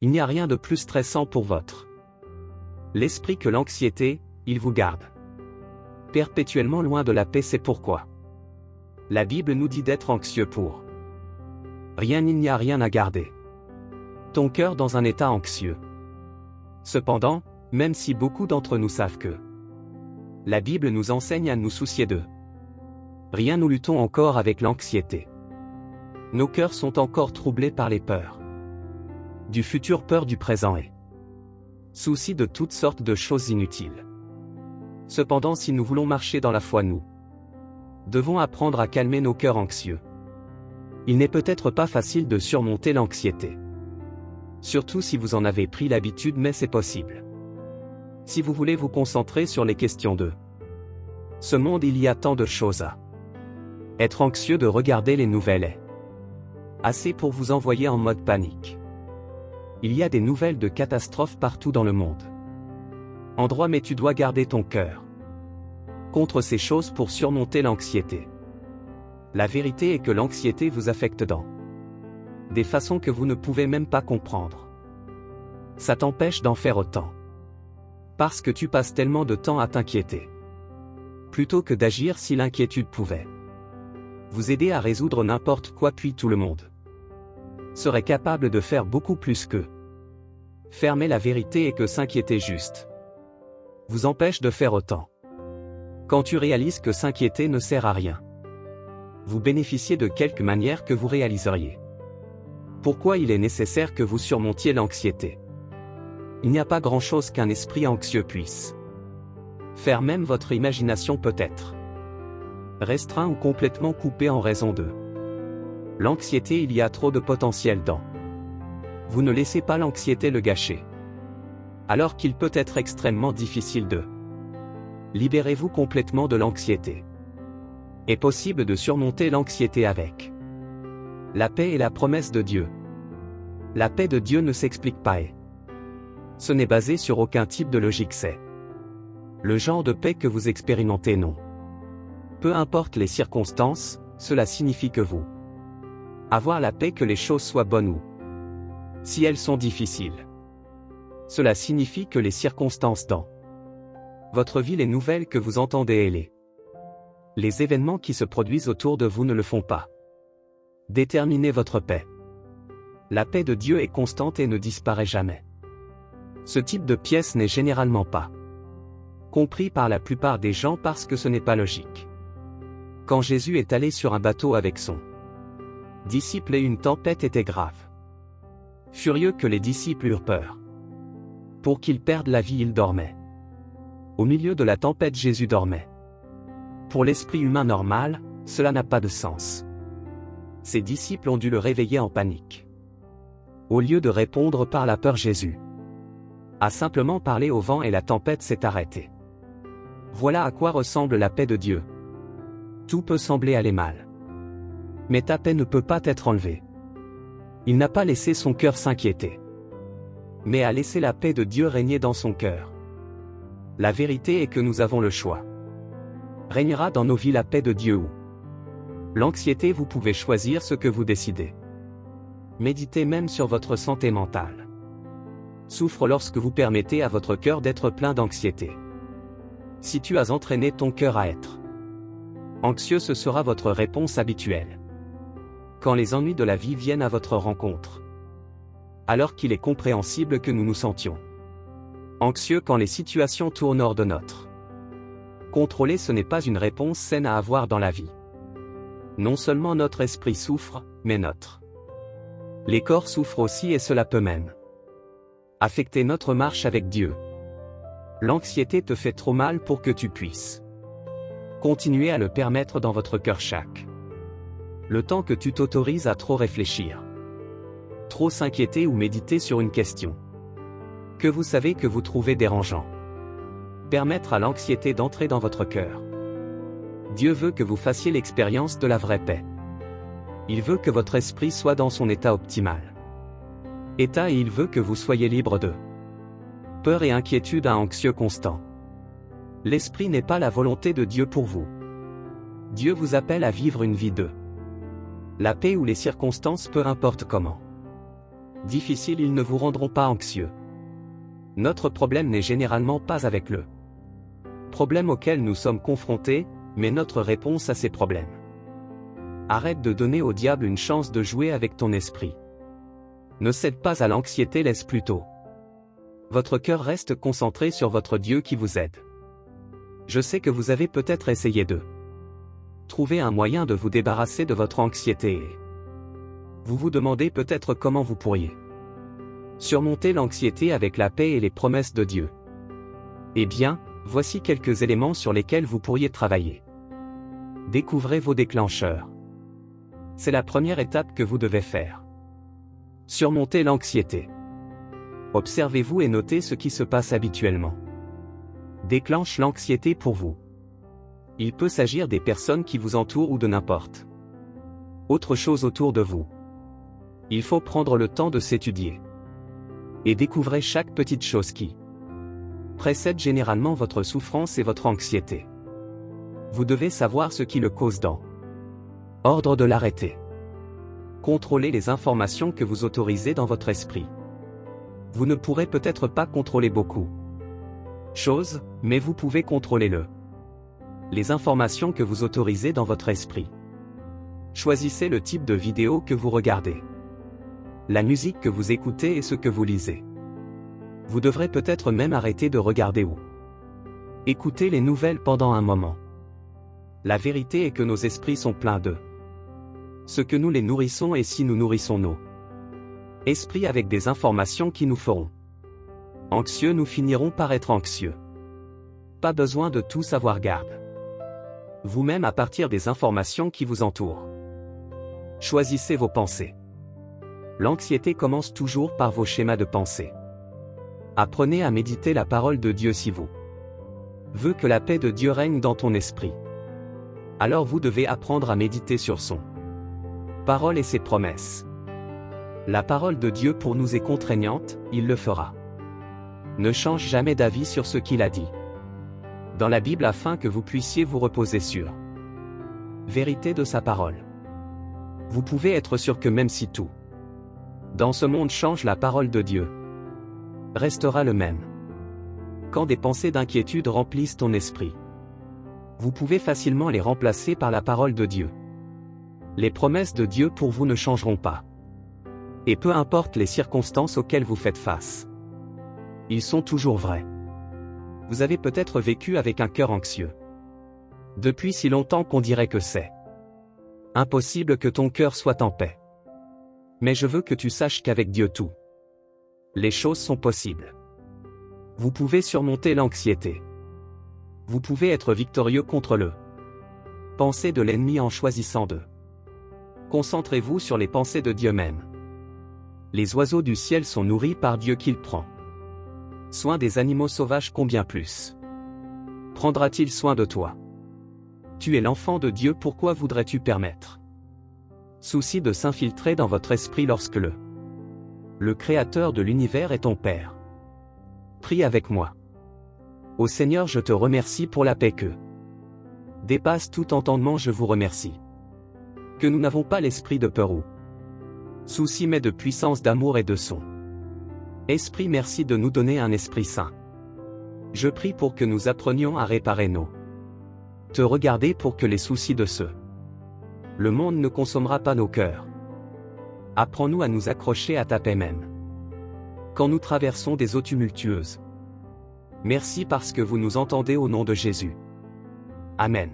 Il n'y a rien de plus stressant pour votre l'esprit que l'anxiété, il vous garde perpétuellement loin de la paix. C'est pourquoi la Bible nous dit d'être anxieux pour rien. Il n'y a rien à garder ton cœur dans un état anxieux. Cependant, même si beaucoup d'entre nous savent que la Bible nous enseigne à nous soucier de rien, nous luttons encore avec l'anxiété. Nos cœurs sont encore troublés par les peurs du futur, peur du présent et soucis de toutes sortes de choses inutiles. Cependant, si nous voulons marcher dans la foi, nous devons apprendre à calmer nos cœurs anxieux. Il n'est peut-être pas facile de surmonter l'anxiété, surtout si vous en avez pris l'habitude, mais c'est possible. Si vous voulez vous concentrer sur les questions de ce monde, il y a tant de choses à être anxieux de regarder les nouvelles est assez pour vous envoyer en mode panique. Il y a des nouvelles de catastrophes partout dans le monde. Endroit, mais tu dois garder ton cœur contre ces choses pour surmonter l'anxiété. La vérité est que l'anxiété vous affecte dans des façons que vous ne pouvez même pas comprendre. Ça t'empêche d'en faire autant parce que tu passes tellement de temps à t'inquiéter plutôt que d'agir. Si l'inquiétude pouvait vous aider à résoudre n'importe quoi, puis tout le monde serait capable de faire beaucoup plus que fermer la vérité, et que s'inquiéter juste vous empêche de faire autant. Quand tu réalises que s'inquiéter ne sert à rien, vous bénéficiez de quelque manière que vous réaliseriez pourquoi il est nécessaire que vous surmontiez l'anxiété. Il n'y a pas grand-chose qu'un esprit anxieux puisse faire. Même votre imagination peut être restreinte ou complètement coupée en raison de l'anxiété. Il y a trop de potentiel dans vous. Ne laissez pas l'anxiété le gâcher, alors qu'il peut être extrêmement difficile de libérez-vous complètement de l'anxiété. Est possible de surmonter l'anxiété avec la paix et la promesse de Dieu. La paix de Dieu ne s'explique pas et ce n'est basé sur aucun type de logique. C'est le genre de paix que vous expérimentez. Non. Peu importe les circonstances, cela signifie que vous avoir la paix, que les choses soient bonnes ou si elles sont difficiles. Cela signifie que les circonstances dans votre vie, les nouvelles que vous entendez et les événements qui se produisent autour de vous ne le font pas déterminer votre paix. La paix de Dieu est constante et ne disparaît jamais. Ce type de pièce n'est généralement pas compris par la plupart des gens parce que ce n'est pas logique. Quand Jésus est allé sur un bateau avec son disciple et une tempête était grave, furieux que les disciples eurent peur pour qu'ils perdent la vie, ils dormaient. Au milieu de la tempête, Jésus dormait. Pour l'esprit humain normal, cela n'a pas de sens. Ses disciples ont dû le réveiller en panique. Au lieu de répondre par la peur, Jésus a simplement parlé au vent et la tempête s'est arrêtée. Voilà à quoi ressemble la paix de Dieu. Tout peut sembler aller mal, mais ta paix ne peut pas être enlevée. Il n'a pas laissé son cœur s'inquiéter, mais a laissé la paix de Dieu régner dans son cœur. La vérité est que nous avons le choix. Régnera dans nos vies la paix de Dieu ou l'anxiété. Vous pouvez choisir ce que vous décidez. Méditez même sur votre santé mentale. Souffre lorsque vous permettez à votre cœur d'être plein d'anxiété. Si tu as entraîné ton cœur à être anxieux, ce sera votre réponse habituelle quand les ennuis de la vie viennent à votre rencontre. Alors qu'il est compréhensible que nous nous sentions anxieux quand les situations tournent hors de notre contrôle, ce n'est pas une réponse saine à avoir dans la vie. Non seulement notre esprit souffre, mais les corps souffrent aussi, et cela peut même affecter notre marche avec Dieu. L'anxiété te fait trop mal pour que tu puisses continuer à le permettre dans votre cœur chaque le temps que tu t'autorises à trop réfléchir, trop s'inquiéter ou méditer sur une question que vous savez que vous trouvez dérangeant. Permettre à l'anxiété d'entrer dans votre cœur. Dieu veut que vous fassiez l'expérience de la vraie paix. Il veut que votre esprit soit dans son état optimal. Et il veut que vous soyez libre de peur et inquiétude à anxieux constant. L'esprit n'est pas la volonté de Dieu pour vous. Dieu vous appelle à vivre une vie de la paix où les circonstances, peu importe comment difficiles, ils ne vous rendront pas anxieux. Notre problème n'est généralement pas avec le problème auquel nous sommes confrontés, mais notre réponse à ces problèmes. Arrête de donner au diable une chance de jouer avec ton esprit. Ne cède pas à l'anxiété, laisse plutôt votre cœur reste concentré sur votre Dieu qui vous aide. Je sais que vous avez peut-être essayé de trouver un moyen de vous débarrasser de votre anxiété et vous vous demandez peut-être comment vous pourriez surmonter l'anxiété avec la paix et les promesses de Dieu. Eh bien, voici quelques éléments sur lesquels vous pourriez travailler. Découvrez vos déclencheurs. C'est la première étape que vous devez faire. Surmonter l'anxiété. Observez-vous et notez ce qui se passe habituellement. Déclenche l'anxiété pour vous. Il peut s'agir des personnes qui vous entourent ou de n'importe autre chose autour de vous. Il faut prendre le temps de s'étudier. Et découvrez chaque petite chose qui précède généralement votre souffrance et votre anxiété. Vous devez savoir ce qui le cause dans ordre de l'arrêter. Contrôlez les informations que vous autorisez dans votre esprit. Vous ne pourrez peut-être pas contrôler beaucoup choses, mais vous pouvez contrôler les informations que vous autorisez dans votre esprit. Choisissez le type de vidéo que vous regardez, la musique que vous écoutez et ce que vous lisez. Vous devrez peut-être même arrêter de regarder ou écouter les nouvelles pendant un moment. La vérité est que nos esprits sont pleins de ce que nous les nourrissons, et si nous nourrissons nos esprits avec des informations qui nous feront anxieux, nous finirons par être anxieux. Pas besoin de tout savoir, garde vous-même à partir des informations qui vous entourent. Choisissez vos pensées. L'anxiété commence toujours par vos schémas de pensée. Apprenez à méditer la parole de Dieu si vous voulez que la paix de Dieu règne dans ton esprit. Alors vous devez apprendre à méditer sur son parole et ses promesses. La parole de Dieu pour nous est contraignante, il le fera. Ne change jamais d'avis sur ce qu'il a dit dans la Bible afin que vous puissiez vous reposer sur vérité de sa parole. Vous pouvez être sûr que même si tout dans ce monde change, la parole de Dieu restera le même. Quand des pensées d'inquiétude remplissent ton esprit, vous pouvez facilement les remplacer par la parole de Dieu. Les promesses de Dieu pour vous ne changeront pas. Et peu importe les circonstances auxquelles vous faites face, ils sont toujours vrais. Vous avez peut-être vécu avec un cœur anxieux depuis si longtemps qu'on dirait que c'est impossible que ton cœur soit en paix. Mais je veux que tu saches qu'avec Dieu tout, les choses sont possibles. Vous pouvez surmonter l'anxiété. Vous pouvez être victorieux contre le pensée de l'ennemi en choisissant de concentrez-vous sur les pensées de Dieu même. Les oiseaux du ciel sont nourris par Dieu, qu'il prend soin des animaux sauvages, combien plus prendra-t-il soin de toi? Tu es l'enfant de Dieu, pourquoi voudrais-tu permettre souci de s'infiltrer dans votre esprit lorsque le Créateur de l'univers est ton Père? Prie avec moi. Ô Seigneur, je te remercie pour la paix que dépasse tout entendement, je vous remercie que nous n'avons pas l'esprit de peur ou souci, mais de puissance, d'amour et de son esprit. Merci de nous donner un esprit saint. Je prie pour que nous apprenions à réparer nos te regarder pour que les soucis de le monde ne consommera pas nos cœurs. Apprends-nous à nous accrocher à ta paix même quand nous traversons des eaux tumultueuses. Merci parce que vous nous entendez, au nom de Jésus. Amen.